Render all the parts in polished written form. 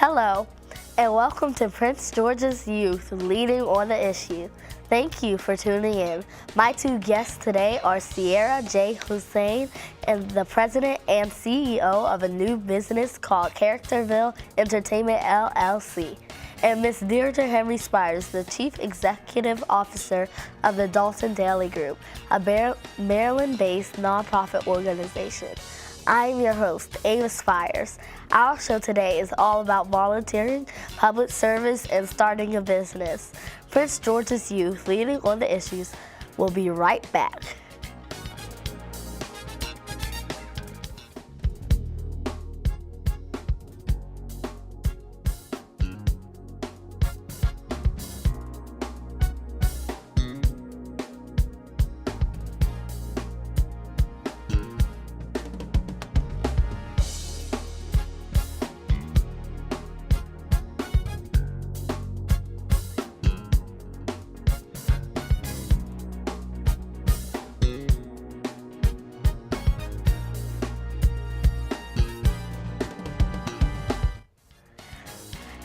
Hello, and welcome to Prince George's Youth Leading on the Issue. Thank you for tuning in. My two guests today are Ciara J. Hosein, and the president and CEO of a new business called Characterville Entertainment LLC, and Miss Diedra Henry-Spires, the Chief Executive Officer of the Dalton Daley Group, a Maryland-based nonprofit organization. I'm your host, Ava Spires. Our show today is all about volunteering, public service, and starting a business. Prince George's Youth Leading on the Issues will be right back.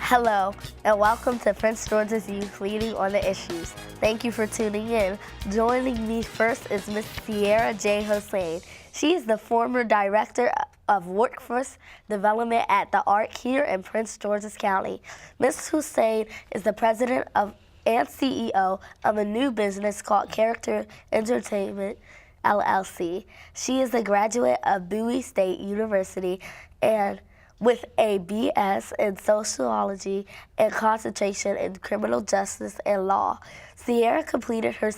Hello, and welcome to Prince George's Youth Leading on the Issues. Thank you for tuning in. Joining me first is Miss Ciara J. Hosein. She is the former Director of Workforce Development at the ARC here in Prince George's County. Ms. Hosein is the president and CEO of a new business called Character Entertainment LLC. She is a graduate of Bowie State University and with a BS in sociology and concentration in criminal justice and law. Ciara completed her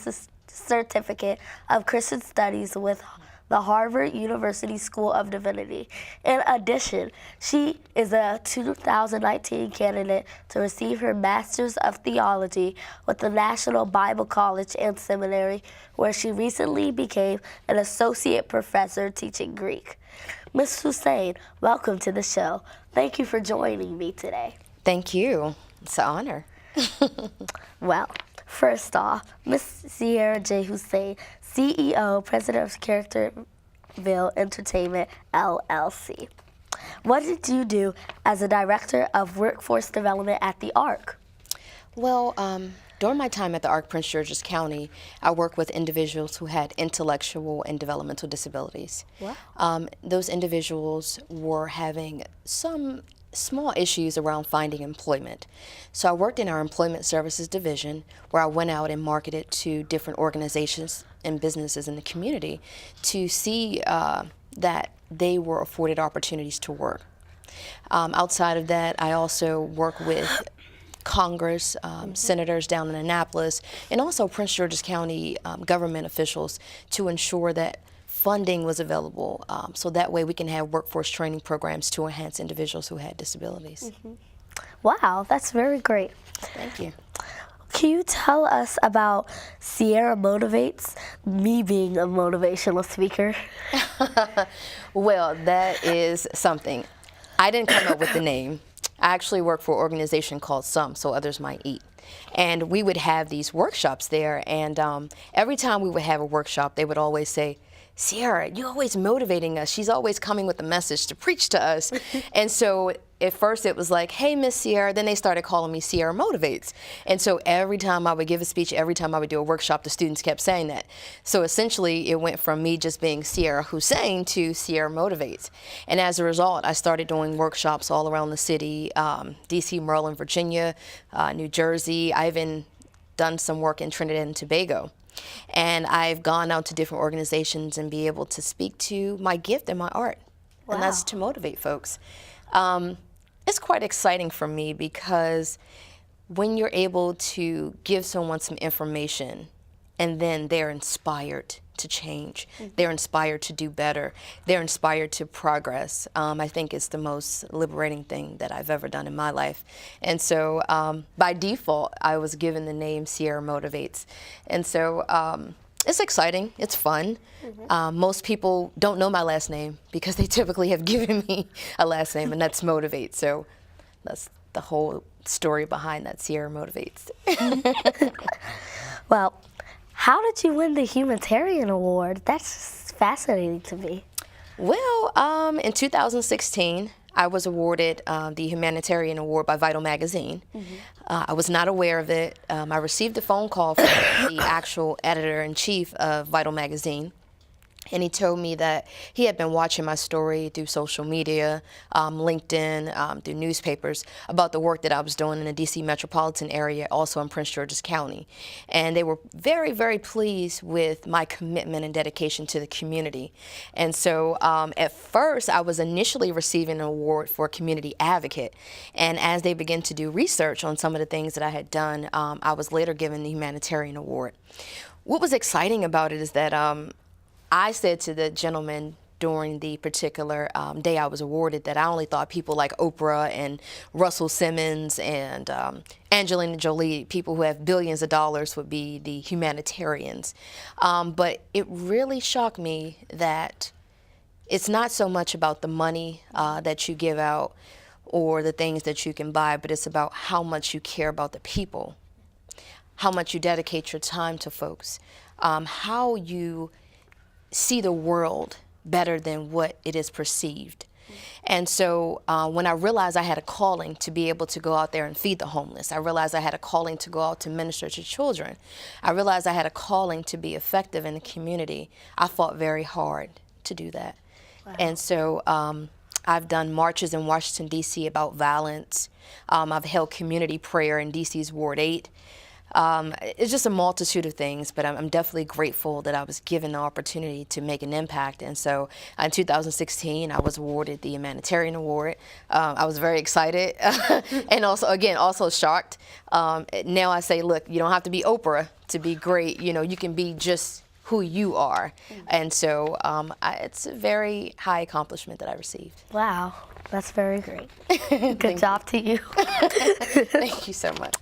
certificate of Christian Studies with the Harvard University School of Divinity. In addition, she is a 2019 candidate to receive her Master's of Theology with the National Bible College and Seminary, where she recently became an associate professor teaching Greek. Ms. Hosein, welcome to the show. Thank you for joining me today. Thank you. It's an honor. Well, first off, Ms. Ciara J. Hosein, CEO, President of Characterville Entertainment LLC. What did you do as a Director of Workforce Development at the ARC? Well, during my time at the ARC Prince George's County, I worked with individuals who had intellectual and developmental disabilities. Wow. Those individuals were having some small issues around finding employment. So I worked in our Employment Services Division, where I went out and marketed to different organizations and businesses in the community to see that they were afforded opportunities to work. Outside of that, I also work with Congress, senators down in Annapolis, and also Prince George's County government officials to ensure that funding was available, so that way we can have workforce training programs to enhance individuals who had disabilities. Mm-hmm. Wow, that's very great. Thank you. Can you tell us about Ciara Motivates, me being a motivational speaker? Well, that is something. I didn't come up with the name. I actually work for an organization called Some, So Others Might Eat. And we would have these workshops there, and every time we would have a workshop, they would always say, Ciara, you're always motivating us. She's always coming with a message to preach to us. And so at first it was like, hey, Miss Ciara. Then they started calling me Ciara Motivates. And so every time I would give a speech, every time I would do a workshop, the students kept saying that. So essentially it went from me just being Ciara Hosein to Ciara Motivates. And as a result, I started doing workshops all around the city, D.C., Maryland, Virginia, New Jersey. I even done some work in Trinidad and Tobago. And I've gone out to different organizations and be able to speak to my gift and my art. Wow. And that's to motivate folks. It's quite exciting for me because when you're able to give someone some information and then they're inspired to change, they're inspired to do better, they're inspired to progress, I think it's the most liberating thing that I've ever done in my life. And so by default, I was given the name Ciara Motivates. And so it's exciting, it's fun. Most people don't know my last name because they typically have given me a last name, and that's Motivate. So that's the whole story behind that, Ciara Motivates. Well, how did you win the Humanitarian Award? That's fascinating to me. Well, in 2016, I was awarded the Humanitarian Award by Vital Magazine. I was not aware of it. I received a phone call from the actual editor-in-chief of Vital Magazine. And he told me that he had been watching my story through social media, LinkedIn, through newspapers, about the work that I was doing in the D.C. metropolitan area, also in Prince George's County. And they were very, very pleased with my commitment and dedication to the community. And so at first, I was initially receiving an award for community advocate. And as they began to do research on some of the things that I had done, I was later given the Humanitarian Award. What was exciting about it is that I said to the gentleman during the particular day I was awarded that I only thought people like Oprah and Russell Simmons and Angelina Jolie, people who have billions of dollars, would be the humanitarians. But it really shocked me that it's not so much about the money that you give out or the things that you can buy, but it's about how much you care about the people, how much you dedicate your time to folks, how you see the world better than what it is perceived. And so when I realized I had a calling to be able to go out there and feed the homeless, I realized I had a calling to go out to minister to children, I realized I had a calling to be effective in the community, I fought very hard to do that. Wow. And so I've done marches in Washington, D.C. about violence. I've held community prayer in D.C.'s Ward 8. It's just a multitude of things, but I'm definitely grateful that I was given the opportunity to make an impact. And so in 2016, I was awarded the Humanitarian Award. I was very excited and also shocked. Now I say, look, you don't have to be Oprah to be great. You know, you can be just who you are. And so it's a very high accomplishment that I received. Wow, that's very great. Good job to you. Thank you so much.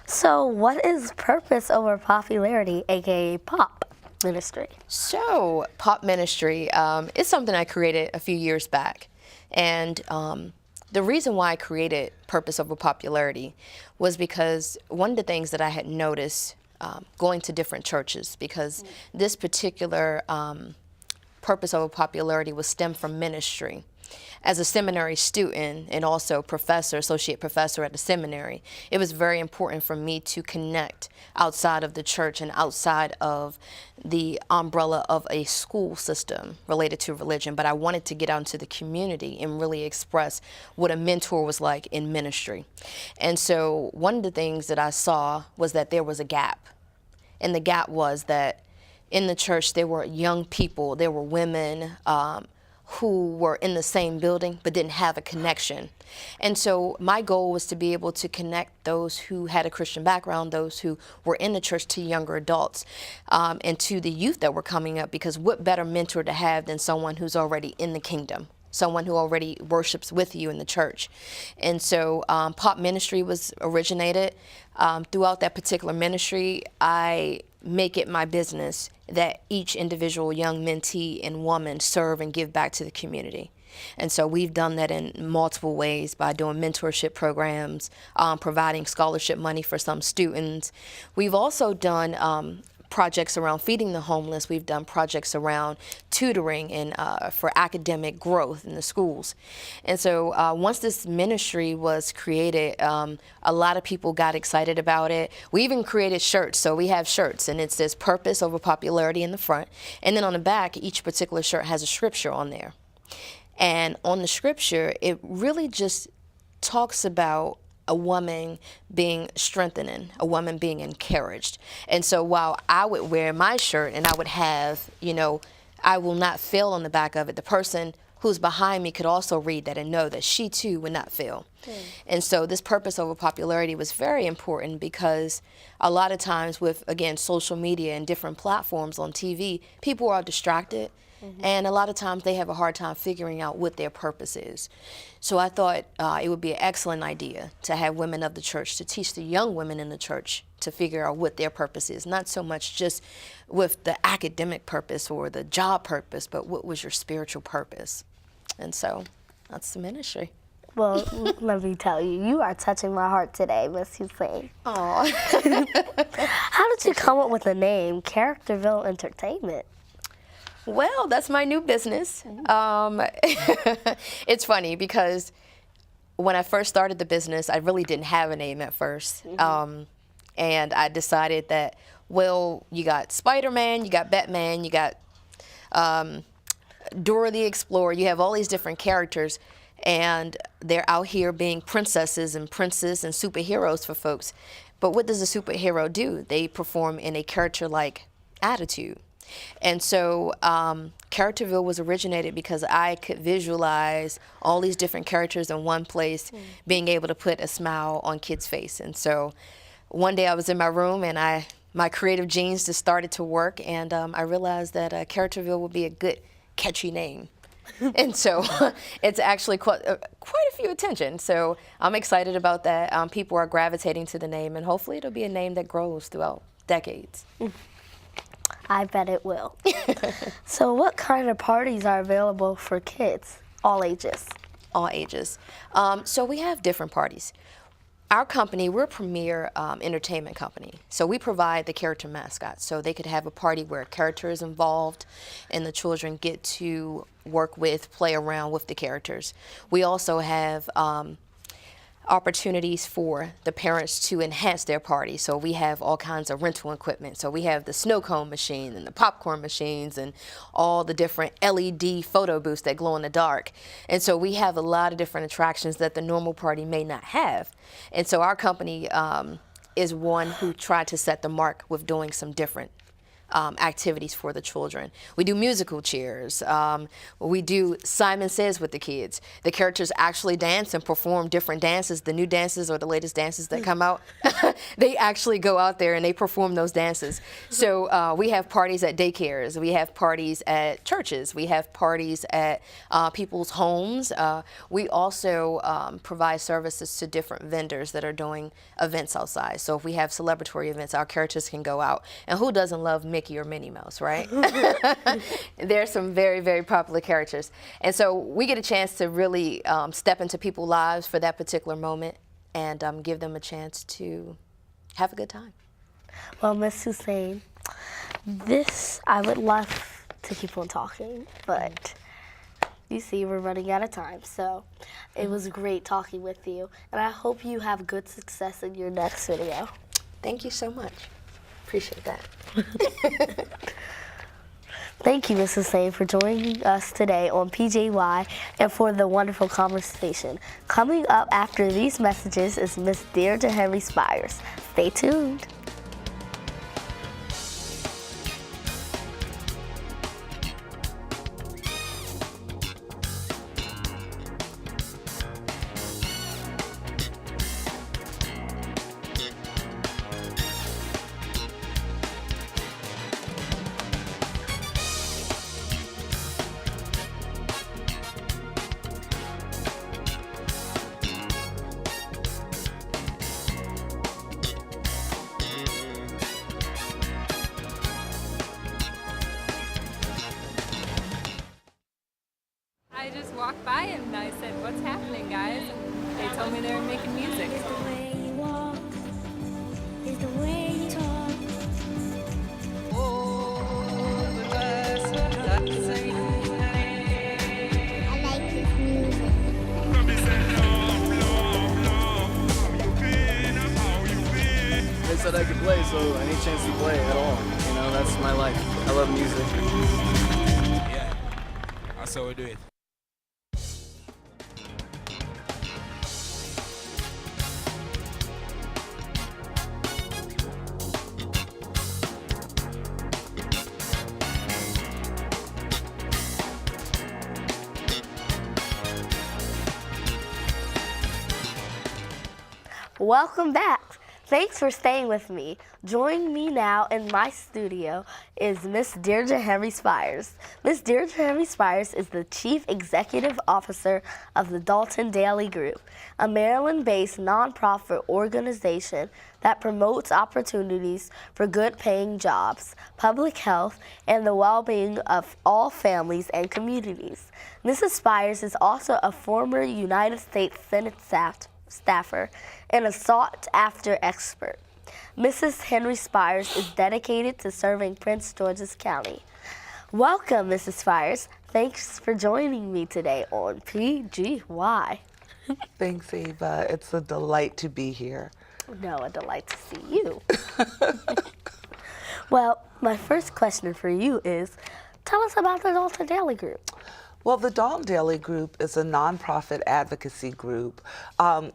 So what is purpose over popularity, aka pop ministry? So pop ministry is something I created a few years back. And the reason why I created purpose over popularity was because one of the things that I had noticed going to different churches, because this particular purpose over popularity was stemmed from ministry. As a seminary student and also associate professor at the seminary, it was very important for me to connect outside of the church and outside of the umbrella of a school system related to religion. But I wanted to get out into the community and really express what a mentor was like in ministry. And so one of the things that I saw was that there was a gap. And the gap was that in the church there were young people, there were women, who were in the same building but didn't have a connection. And so my goal was to be able to connect those who had a Christian background, those who were in the church, to younger adults and to the youth that were coming up, because what better mentor to have than someone who's already in the kingdom, someone who already worships with you in the church. And so pop ministry was originated. Throughout that particular ministry, I make it my business that each individual young mentee and woman serve and give back to the community. And so we've done that in multiple ways by doing mentorship programs, providing scholarship money for some students. We've also done projects around feeding the homeless. We've done projects around tutoring and for academic growth in the schools. And so once this ministry was created, a lot of people got excited about it. We even created shirts. So we have shirts, and it says purpose over popularity in the front. And then on the back, each particular shirt has a scripture on there. And on the scripture, it really just talks about a woman being strengthening, a woman being encouraged. And so while I would wear my shirt and I would have, you know, I will not fail on the back of it, the person who's behind me could also read that and know that she too would not fail. And so this purpose over popularity was very important, because a lot of times with, again, social media and different platforms on TV, people are distracted. And a lot of times they have a hard time figuring out what their purpose is. So I thought it would be an excellent idea to have women of the church to teach the young women in the church to figure out what their purpose is, not so much just with the academic purpose or the job purpose, but what was your spiritual purpose. And so that's the ministry. Well, let me tell you, you are touching my heart today, Miss Hosein. Aw. How did you come up with the name Characterville Entertainment? Well, that's my new business. It's funny because when I first started the business, I really didn't have a name at first. And I decided that, well, you got Spider-Man, you got Batman, you got Dora the Explorer, you have all these different characters, and they're out here being princesses and princes and superheroes for folks. But what does a superhero do? They perform in a character-like attitude. And so Characterville was originated because I could visualize all these different characters in one place, being able to put a smile on kids' face. And so one day I was in my room and my creative genes just started to work, and I realized that Characterville would be a good, catchy name. And so it's actually quite a few attention. So I'm excited about that. People are gravitating to the name, and hopefully it'll be a name that grows throughout decades. I bet it will. So what kind of parties are available for kids, all ages? All ages. So we have different parties. Our company, we're a premier entertainment company. So we provide the character mascots. So they could have a party where a character is involved and the children get to work with, play around with the characters. We also have opportunities for the parents to enhance their party. So we have all kinds of rental equipment. So we have the snow cone machine and the popcorn machines and all the different LED photo booths that glow in the dark. And so we have a lot of different attractions that the normal party may not have. And so our company is one who tried to set the mark with doing some different activities for the children. We do musical chairs. We do Simon Says with the kids. The characters actually dance and perform different dances, the new dances or the latest dances that come out. They actually go out there and they perform those dances. So we have parties at daycares. We have parties at churches. We have parties at people's homes. We also provide services to different vendors that are doing events outside. So if we have celebratory events, our characters can go out. And who doesn't love Mickey or Minnie Mouse, right? There's some very, very popular characters. And so we get a chance to really step into people's lives for that particular moment and give them a chance to have a good time. Well, Miss Hosein, I would love to keep on talking, but you see we're running out of time. So it was great talking with you, and I hope you have good success in your next video. Thank you so much. Appreciate that. Thank you, Ms. Hosein, for joining us today on PJY and for the wonderful conversation. Coming up after these messages is Miss Diedra Henry-Spires. Stay tuned. I just walked by and I said, "What's happening, guys?" And they told me they were making music. It's the way you walk, it's the way you talk. I like his music. They said I could play, so any chance to play at all. You know, that's my life. I love music. Yeah, that's how we do it. Welcome back. Thanks for staying with me. Joining me now in my studio is Miss Diedra Henry-Spires. Miss Diedra Henry-Spires is the Chief Executive Officer of the Dalton Daley Group, a Maryland-based nonprofit organization that promotes opportunities for good-paying jobs, public health, and the well-being of all families and communities. Mrs. Spires is also a former United States Senate staffer and a sought-after expert. Mrs. Henry-Spires is dedicated to serving Prince George's County. Welcome, Mrs. Spires. Thanks for joining me today on PGY. Thanks, Ava. It's a delight to be here. No, a delight to see you. Well, my first question for you is, tell us about the Dalton Daley Group. Well, the Dalton Daley Group is a nonprofit advocacy group.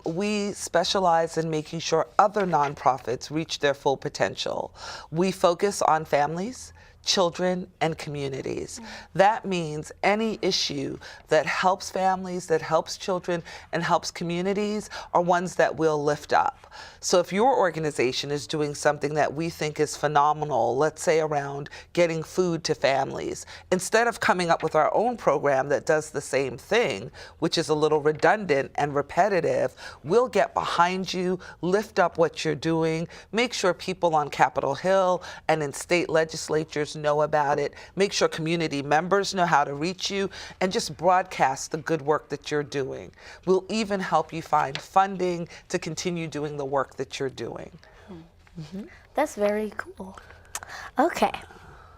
We specialize in making sure other nonprofits reach their full potential. We focus on families, children, and communities. That means any issue that helps families, that helps children, and helps communities are ones that we'll lift up. So if your organization is doing something that we think is phenomenal, let's say around getting food to families, instead of coming up with our own program that does the same thing, which is a little redundant and repetitive, we'll get behind you, lift up what you're doing, make sure people on Capitol Hill and in state legislatures know about it, make sure community members know how to reach you, and just broadcast the good work that you're doing. We'll even help you find funding to continue doing the work that you're doing. That's very cool. Okay,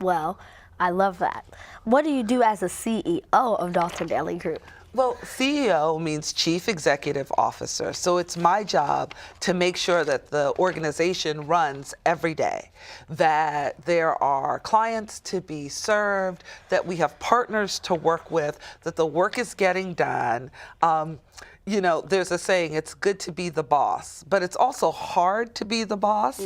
well, I love that. What do you do as a CEO of Dalton Daley Group? Well, CEO means Chief Executive Officer, so it's my job to make sure that the organization runs every day, that there are clients to be served, that we have partners to work with, that the work is getting done. You know, there's a saying, it's good to be the boss, but it's also hard to be the boss.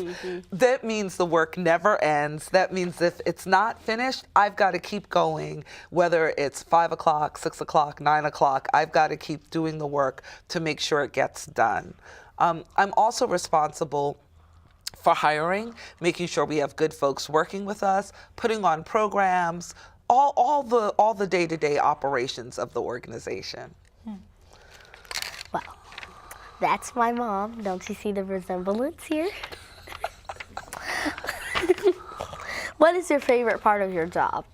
That means the work never ends. That means if it's not finished, I've got to keep going, whether it's 5 o'clock, 6 o'clock, 9 o'clock, I've got to keep doing the work to make sure it gets done. I'm also responsible for hiring, making sure we have good folks working with us, putting on programs, all the day-to-day operations of the organization. Well, that's my mom. Don't you see the resemblance here? What is your favorite part of your job?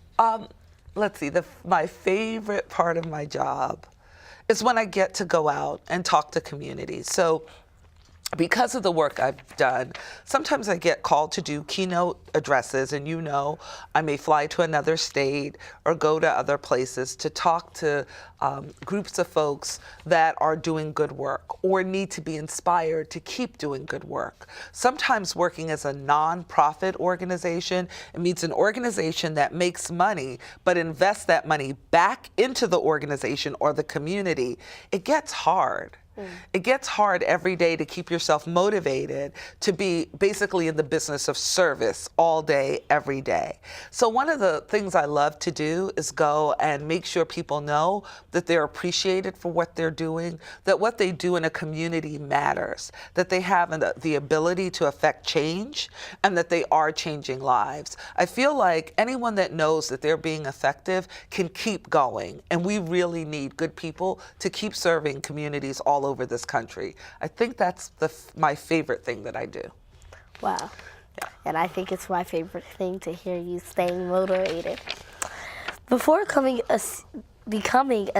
Let's see, my favorite part of my job is when I get to go out and talk to communities. So because of the work I've done, sometimes I get called to do keynote addresses, and you know, I may fly to another state or go to other places to talk to groups of folks that are doing good work or need to be inspired to keep doing good work. Sometimes working as a nonprofit organization, it means an organization that makes money but invests that money back into the organization or the community. It gets hard. It gets hard every day to keep yourself motivated to be basically in the business of service all day, every day. So one of the things I love to do is go and make sure people know that they're appreciated for what they're doing, that what they do in a community matters, that they have the ability to affect change, and that they are changing lives. I feel like anyone that knows that they're being effective can keep going, and we really need good people to keep serving communities all over this country. I think that's my favorite thing that I do. Wow. Yeah. And I think it's my favorite thing to hear you staying motivated. Before becoming a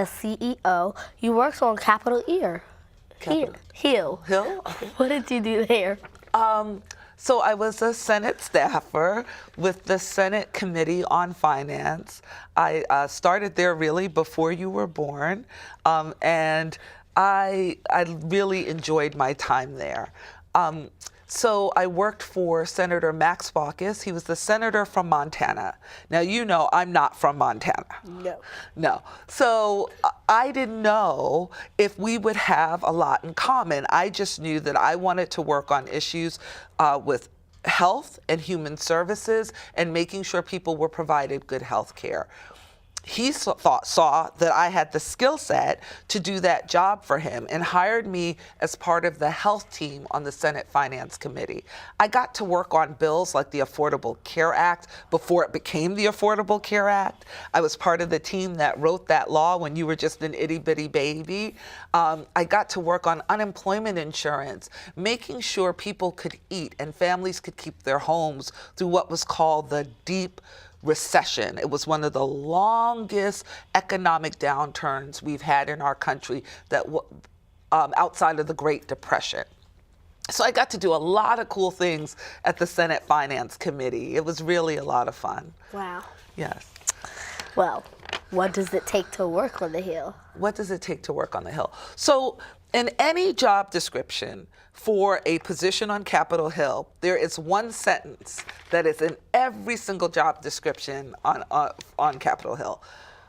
CEO, you worked on Capitol Hill. Hill? What did you do there? So I was a Senate staffer with the Senate Committee on Finance. I started there really before you were born, and I really enjoyed my time there. So I worked for Senator Max Baucus. He was the senator from Montana. Now, you know I'm not from Montana. No. So I didn't know if we would have a lot in common. I just knew that I wanted to work on issues with health and human services and making sure people were provided good health care. He saw that I had the skill set to do that job for him and hired me as part of the health team on the Senate Finance Committee. I got to work on bills like the Affordable Care Act before it became the Affordable Care Act. I was part of the team that wrote that law when you were just an itty-bitty baby. I got to work on unemployment insurance, making sure people could eat and families could keep their homes through what was called the deep recession. It was one of the longest economic downturns we've had in our country that outside of the Great Depression. So I got to do a lot of cool things at the Senate Finance Committee. It was really a lot of fun. Wow. Yes. Well, what does it take to work on the Hill? What does it take to work on the Hill? So in any job description for a position on Capitol Hill, there is one sentence that is in every single job description on Capitol Hill.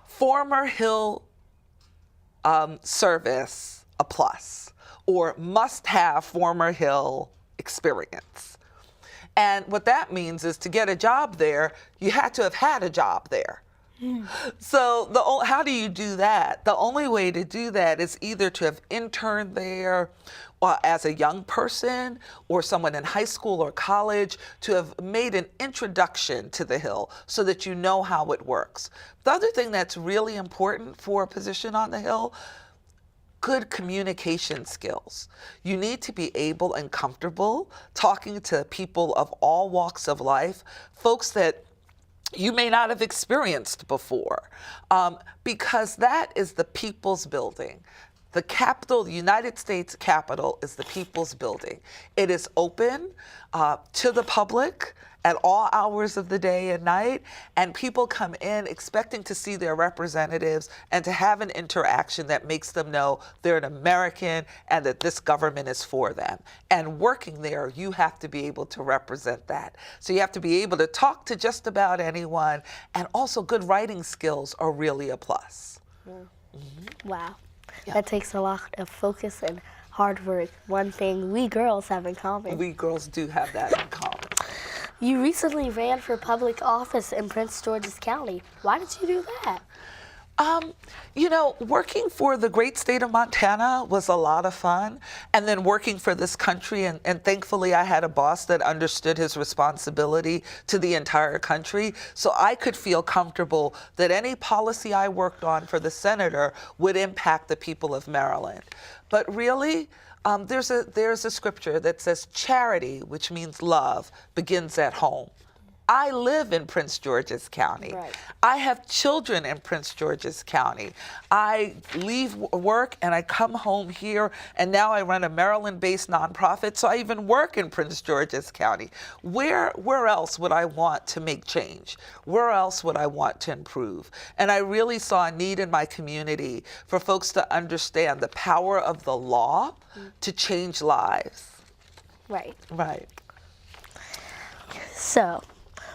Former Hill service, a plus, or must have former Hill experience. And what that means is to get a job there, you had to have had a job there. So how do you do that? The only way to do that is either to have interned there as a young person or someone in high school or college, to have made an introduction to the Hill so that you know how it works. The other thing that's really important for a position on the Hill, good communication skills. You need to be able and comfortable talking to people of all walks of life, folks that you may not have experienced before, because that is the people's building. The Capitol, the United States Capitol, is the people's building. It is open to the public at all hours of the day and night, and people come in expecting to see their representatives and to have an interaction that makes them know they're an American and that this government is for them. And working there, you have to be able to represent that. So you have to be able to talk to just about anyone, and also good writing skills are really a plus. Wow. That takes a lot of focus and hard work. One thing we girls have in common. We girls do have that in common. You recently ran for public office in Prince George's County. Why did you do that? You know, working for the great state of Montana was a lot of fun. And then working for this country, and thankfully I had a boss that understood his responsibility to the entire country. So I could feel comfortable that any policy I worked on for the senator would impact the people of Maryland. But really, there's a scripture that says charity, which means love, begins at home. I live in Prince George's County. Right. I have children in Prince George's County. I leave work and I come home here, and now I run a Maryland-based nonprofit, so I even work in Prince George's County. Where else would I want to make change? Where else would I want to improve? And I really saw a need in my community for folks to understand the power of the law to change lives. Right. Right. So,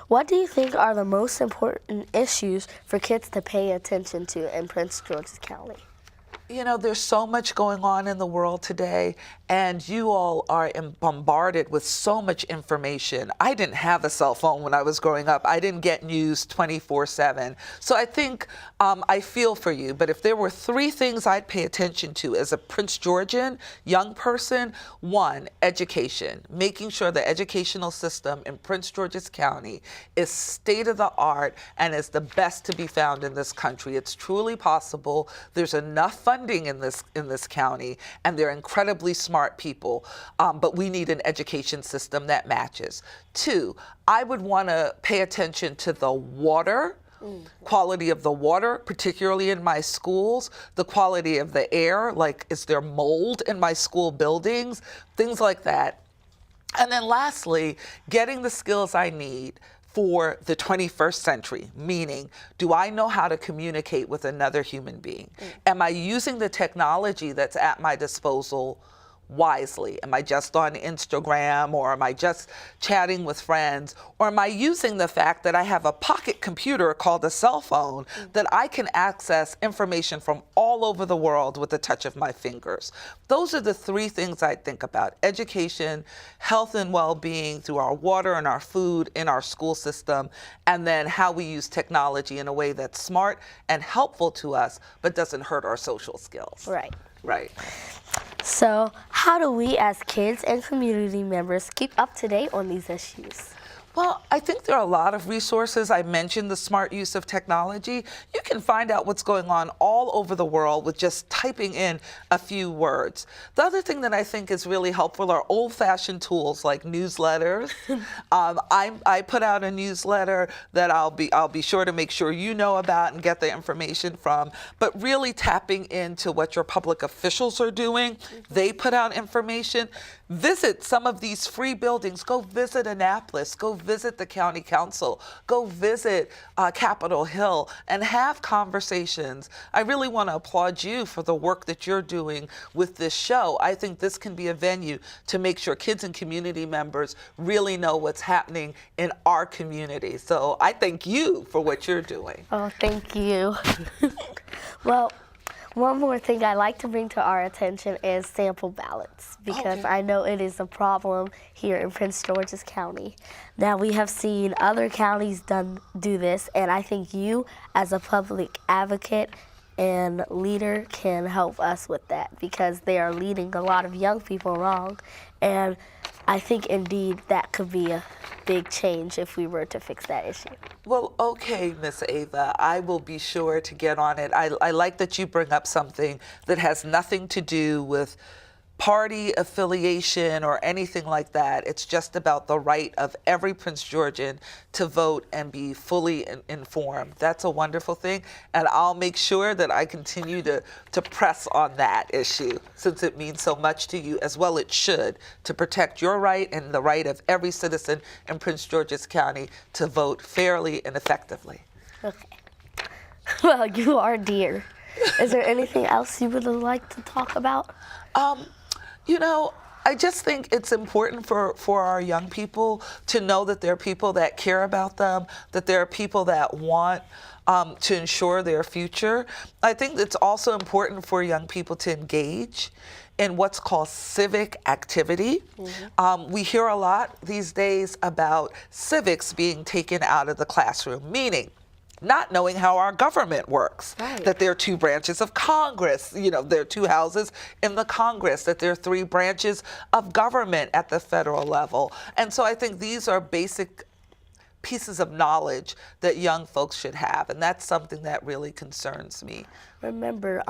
what do you think are the most important issues for kids to pay attention to in Prince George's County? You know, there's so much going on in the world today, and you all are bombarded with so much information. I didn't have a cell phone when I was growing up. I didn't get news 24/7. So I think I feel for you, but if there were 3 things I'd pay attention to as a Prince Georgian young person: 1, education, making sure the educational system in Prince George's County is state of the art and is the best to be found in this country. It's truly possible. There's enough funding in this county, and they're incredibly smart people, but we need an education system that matches. 2, I would want to pay attention to the water, quality of the water, particularly in my schools, the quality of the air, like is there mold in my school buildings, things like that. And then lastly, getting the skills I need for the 21st century, meaning, do I know how to communicate with another human being? Am I using the technology that's at my disposal wisely? Am I just on Instagram, or am I just chatting with friends? Or am I using the fact that I have a pocket computer called a cell phone that I can access information from all over the world with the touch of my fingers? Those are the 3 things I think about: education, health and well-being through our water and our food in our school system, and then how we use technology in a way that's smart and helpful to us, but doesn't hurt our social skills. Right. Right. So, how do we as kids and community members keep up to date on these issues? Well, I think there are a lot of resources. I mentioned the smart use of technology. You can find out what's going on all over the world with just typing in a few words. The other thing that I think is really helpful are old-fashioned tools like newsletters. I put out a newsletter that I'll be sure to make sure you know about and get the information from. But really tapping into what your public officials are doing. They put out information. Visit some of these free buildings. Go visit Annapolis. Go visit the county council, go visit Capitol Hill, and have conversations. I really want to applaud you for the work that you're doing with this show. I think this can be a venue to make sure kids and community members really know what's happening in our community. So I thank you for what you're doing. Oh, thank you. Well, one more thing I'd like to bring to our attention is sample ballots, because I know it is a problem here in Prince George's County. Now, we have seen other counties do this, and I think you, as a public advocate and leader, can help us with that, because they are leading a lot of young people wrong, and I think indeed that could be a big change if we were to fix that issue. Well, okay, Miss Ava, I will be sure to get on it. I like that you bring up something that has nothing to do with party affiliation or anything like that. It's just about the right of every Prince Georgian to vote and be fully informed. That's a wonderful thing, and I'll make sure that I continue to press on that issue, since it means so much to you, as well it should, to protect your right and the right of every citizen in Prince George's County to vote fairly and effectively. Okay. Well, you are dear. Is there anything else you would like to talk about? You know, I just think it's important for our young people to know that there are people that care about them, that there are people that want to ensure their future. I think it's also important for young people to engage in what's called civic activity. We hear a lot these days about civics being taken out of the classroom, meaning not knowing how our government works, that there are two branches of Congress, you know, there are two houses in the Congress, that there are three branches of government at the federal level. And so I think these are basic pieces of knowledge that young folks should have, and that's something that really concerns me. Remember,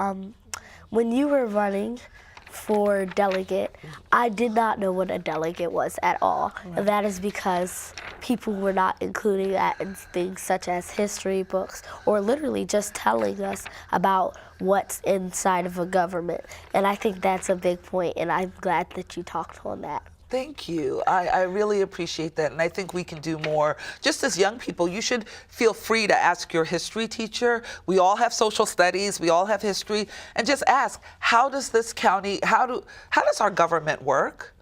when you were running for delegate, I did not know what a delegate was at all. And that is because people were not including that in things such as history books, or literally just telling us about what's inside of a government. And I think that's a big point, and I'm glad that you talked on that. Thank you. I really appreciate that, and I think we can do more. Just as young people, you should feel free to ask your history teacher. We all have social studies, we all have history, and just ask, how does this county, how does our government work?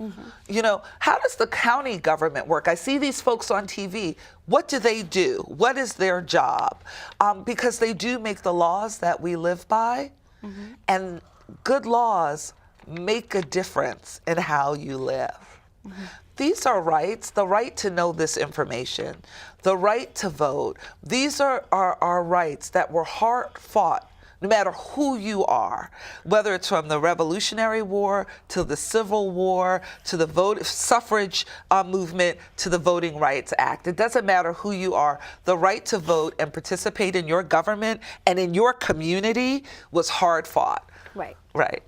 You know, how does the county government work? I see these folks on TV. What do they do? What is their job? Because they do make the laws that we live by, and good laws make a difference in how you live. These are rights, the right to know this information, the right to vote. These are rights that were hard fought, no matter who you are, whether it's from the Revolutionary War to the Civil War to the suffrage movement to the Voting Rights Act. It doesn't matter who you are. The right to vote and participate in your government and in your community was hard fought. Right. Right.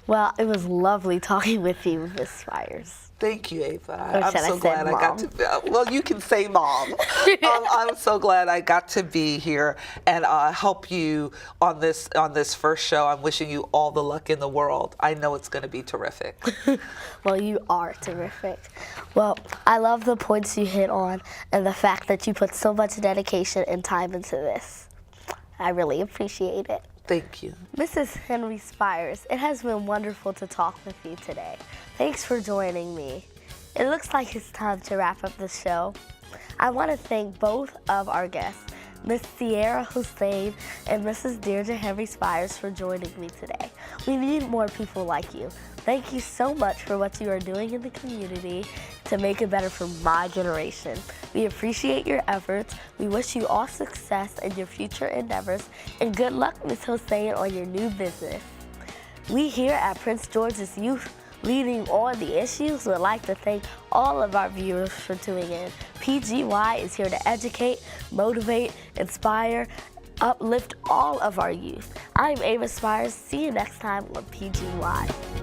Well, it was lovely talking with you, Ms. Spires. Thank you, Ava. I'm so glad I got to. Well, you can say Mom. I'm so glad I got to be here and help you on this first show. I'm wishing you all the luck in the world. I know it's going to be terrific. Well, you are terrific. Well, I love the points you hit on and the fact that you put so much dedication and time into this. I really appreciate it. Thank you. Mrs. Henry-Spires, it has been wonderful to talk with you today. Thanks for joining me. It looks like it's time to wrap up the show. I want to thank both of our guests, Miss Ciara Hosein and Mrs. Diedra Henry-Spires, for joining me today. We need more people like you. Thank you so much for what you are doing in the community to make it better for my generation. We appreciate your efforts. We wish you all success in your future endeavors, and good luck, Ms. Hosein, on your new business. We here at Prince George's Youth Leading on the Issues would like to thank all of our viewers for tuning in. PGY is here to educate, motivate, inspire, uplift all of our youth. I'm Ava Spires. See you next time on PGY.